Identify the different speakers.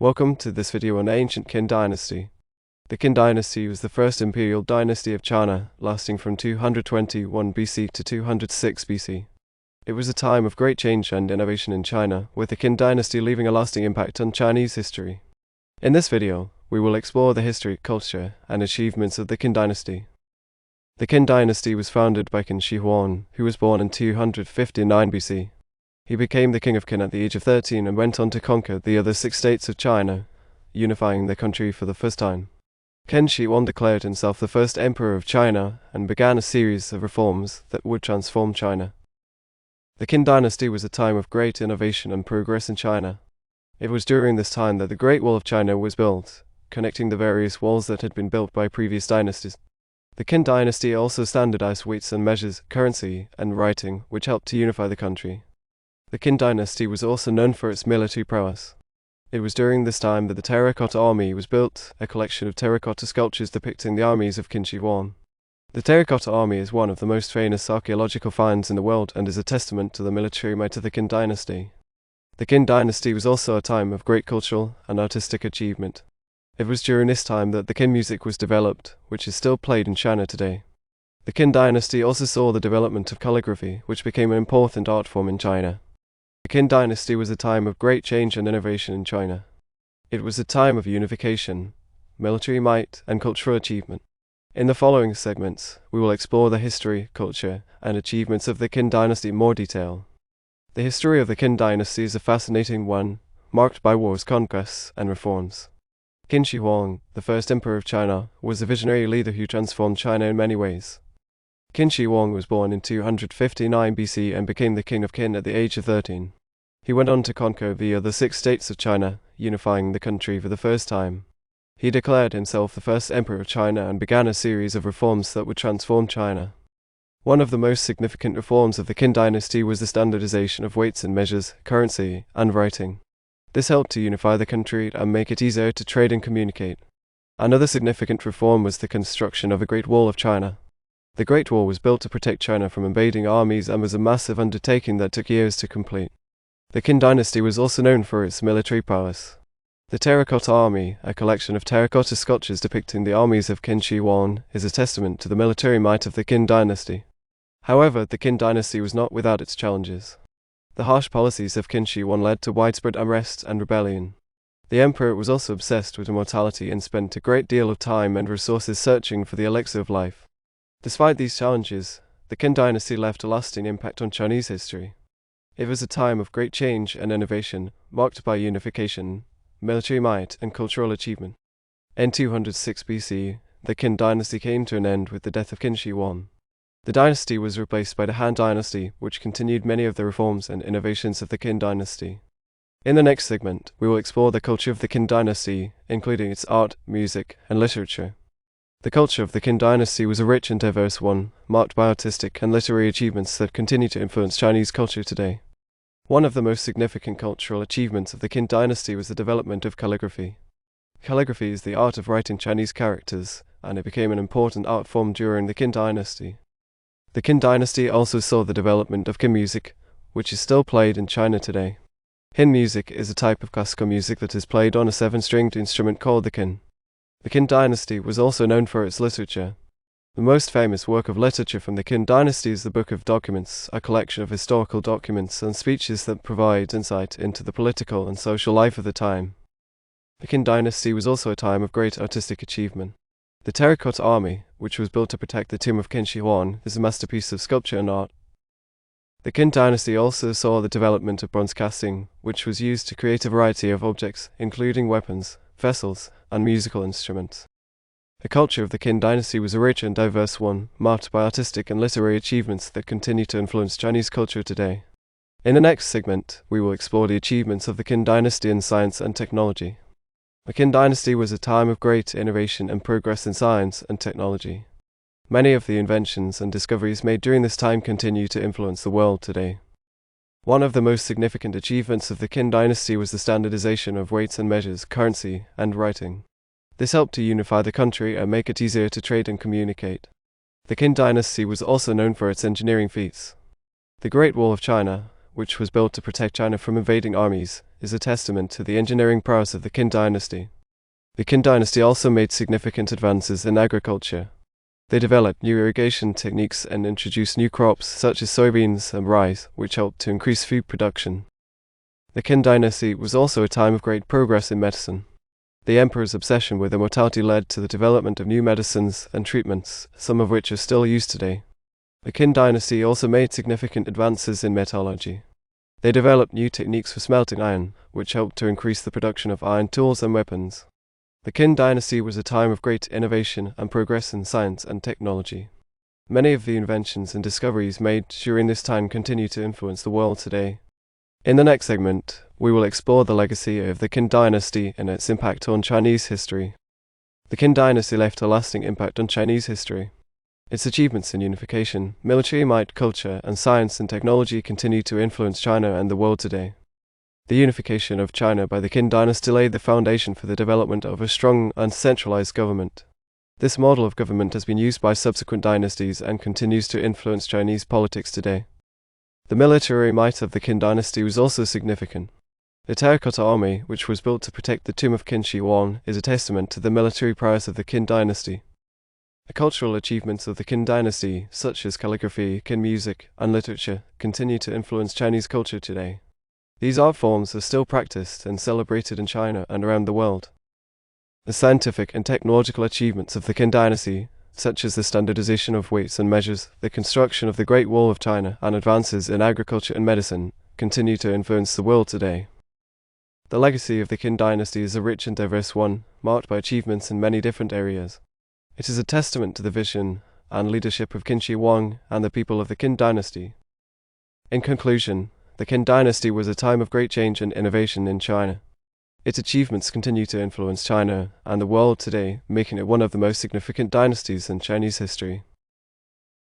Speaker 1: Welcome to this video on Ancient Qin Dynasty. The Qin Dynasty was the first imperial dynasty of China, lasting from 221 BC to 206 BC. It was a time of great change and innovation in China, with the Qin Dynasty leaving a lasting impact on Chinese history. In this video, we will explore the history, culture, and achievements of the Qin Dynasty. The Qin Dynasty was founded by Qin Shi Huang, who was born in 259 BC. He became the king of Qin at the age of 13 and went on to conquer the other 6 states of China, unifying the country for the first time. Qin Shi Huang declared himself the first emperor of China and began a series of reforms that would transform China. The Qin Dynasty was a time of great innovation and progress in China. It was during this time that the Great Wall of China was built, connecting the various walls that had been built by previous dynasties. The Qin Dynasty also standardized weights and measures, currency, and writing, which helped to unify the country. The Qin Dynasty was also known for its military prowess. It was during this time that the Terracotta Army was built, a collection of terracotta sculptures depicting the armies of Qin Shi Huang. The Terracotta Army is one of the most famous archaeological finds in the world and is a testament to the military might of the Qin Dynasty. The Qin Dynasty was also a time of great cultural and artistic achievement. It was during this time that the Qin music was developed, which is still played in China today. The Qin Dynasty also saw the development of calligraphy, which became an important art form in China. The Qin Dynasty was a time of great change and innovation in China. It was a time of unification, military might, and cultural achievement. In the following segments, we will explore the history, culture, and achievements of the Qin Dynasty in more detail. The history of the Qin Dynasty is a fascinating one, marked by wars, conquests, and reforms. Qin Shi Huang, the first emperor of China, was a visionary leader who transformed China in many ways. Qin Shi Huang was born in 259 BC and became the king of Qin at the age of 13. He went on to conquer the other 6 states of China, unifying the country for the first time. He declared himself the first emperor of China and began a series of reforms that would transform China. One of the most significant reforms of the Qin Dynasty was the standardization of weights and measures, currency, and writing. This helped to unify the country and make it easier to trade and communicate. Another significant reform was the construction of the Great Wall of China. The Great Wall was built to protect China from invading armies and was a massive undertaking that took years to complete. The Qin Dynasty was also known for its military prowess. The Terracotta Army, a collection of terracotta sculptures depicting the armies of Qin Shi Huang, is a testament to the military might of the Qin Dynasty. However, the Qin Dynasty was not without its challenges. The harsh policies of Qin Shi Huang led to widespread unrest and rebellion. The emperor was also obsessed with immortality and spent a great deal of time and resources searching for the elixir of life. Despite these challenges, the Qin Dynasty left a lasting impact on Chinese history. It was a time of great change and innovation, marked by unification, military might, and cultural achievement. In 206 BC, the Qin Dynasty came to an end with the death of Qin Shi Huang. The dynasty was replaced by the Han Dynasty, which continued many of the reforms and innovations of the Qin Dynasty. In the next segment, we will explore the culture of the Qin Dynasty, including its art, music, and literature. The culture of the Qin Dynasty was a rich and diverse one, marked by artistic and literary achievements that continue to influence Chinese culture today. One of the most significant cultural achievements of the Qin Dynasty was the development of calligraphy. Calligraphy is the art of writing Chinese characters, and it became an important art form during the Qin Dynasty. The Qin Dynasty also saw the development of Qin music, which is still played in China today. Qin music is a type of classical music that is played on a 7-stringed instrument called the qin. The Qin Dynasty was also known for its literature. The most famous work of literature from the Qin Dynasty is the Book of Documents, a collection of historical documents and speeches that provide insight into the political and social life of the time. The Qin Dynasty was also a time of great artistic achievement. The Terracotta Army, which was built to protect the tomb of Qin Shi Huang, is a masterpiece of sculpture and art. The Qin Dynasty also saw the development of bronze casting, which was used to create a variety of objects, including weapons, vessels, and musical instruments. The culture of the Qin Dynasty was a rich and diverse one, marked by artistic and literary achievements that continue to influence Chinese culture today. In the next segment, we will explore the achievements of the Qin Dynasty in science and technology. The Qin Dynasty was a time of great innovation and progress in science and technology. Many of the inventions and discoveries made during this time continue to influence the world today. One of the most significant achievements of the Qin Dynasty was the standardization of weights and measures, currency, and writing. This helped to unify the country and make it easier to trade and communicate. The Qin Dynasty was also known for its engineering feats. The Great Wall of China, which was built to protect China from invading armies, is a testament to the engineering prowess of the Qin dynasty. The Qin dynasty also made significant advances in agriculture. They developed new irrigation techniques and introduced new crops such as soybeans and rice, which helped to increase food production. The Qin dynasty was also a time of great progress in medicine. The emperor's obsession with immortality led to the development of new medicines and treatments, some of which are still used today. The Qin dynasty also made significant advances in metallurgy. They developed new techniques for smelting iron, which helped to increase the production of iron tools and weapons. The Qin dynasty was a time of great innovation and progress in science and technology. Many of the inventions and discoveries made during this time continue to influence the world today. In the next segment, we will explore the legacy of the Qin dynasty and its impact on Chinese history. The Qin dynasty left a lasting impact on Chinese history. Its achievements in unification, military might, culture, and science and technology continue to influence China and the world today. The unification of China by the Qin dynasty laid the foundation for the development of a strong and centralized government. This model of government has been used by subsequent dynasties and continues to influence Chinese politics today. The military might of the Qin dynasty was also significant. The terracotta army, which was built to protect the tomb of Qin Shi Huang, is a testament to the military prowess of the Qin dynasty. The cultural achievements of the Qin dynasty, such as calligraphy, Qin music, and literature, continue to influence Chinese culture today. These art forms are still practiced and celebrated in China and around the world. The scientific and technological achievements of the Qin dynasty, such as the standardization of weights and measures, the construction of the Great Wall of China, and advances in agriculture and medicine, continue to influence the world today. The legacy of the Qin dynasty is a rich and diverse one, marked by achievements in many different areas. It is a testament to the vision and leadership of Qin Shi Huang and the people of the Qin dynasty. In conclusion, the Qin dynasty was a time of great change and innovation in China. Its achievements continue to influence China and the world today, making it one of the most significant dynasties in Chinese history.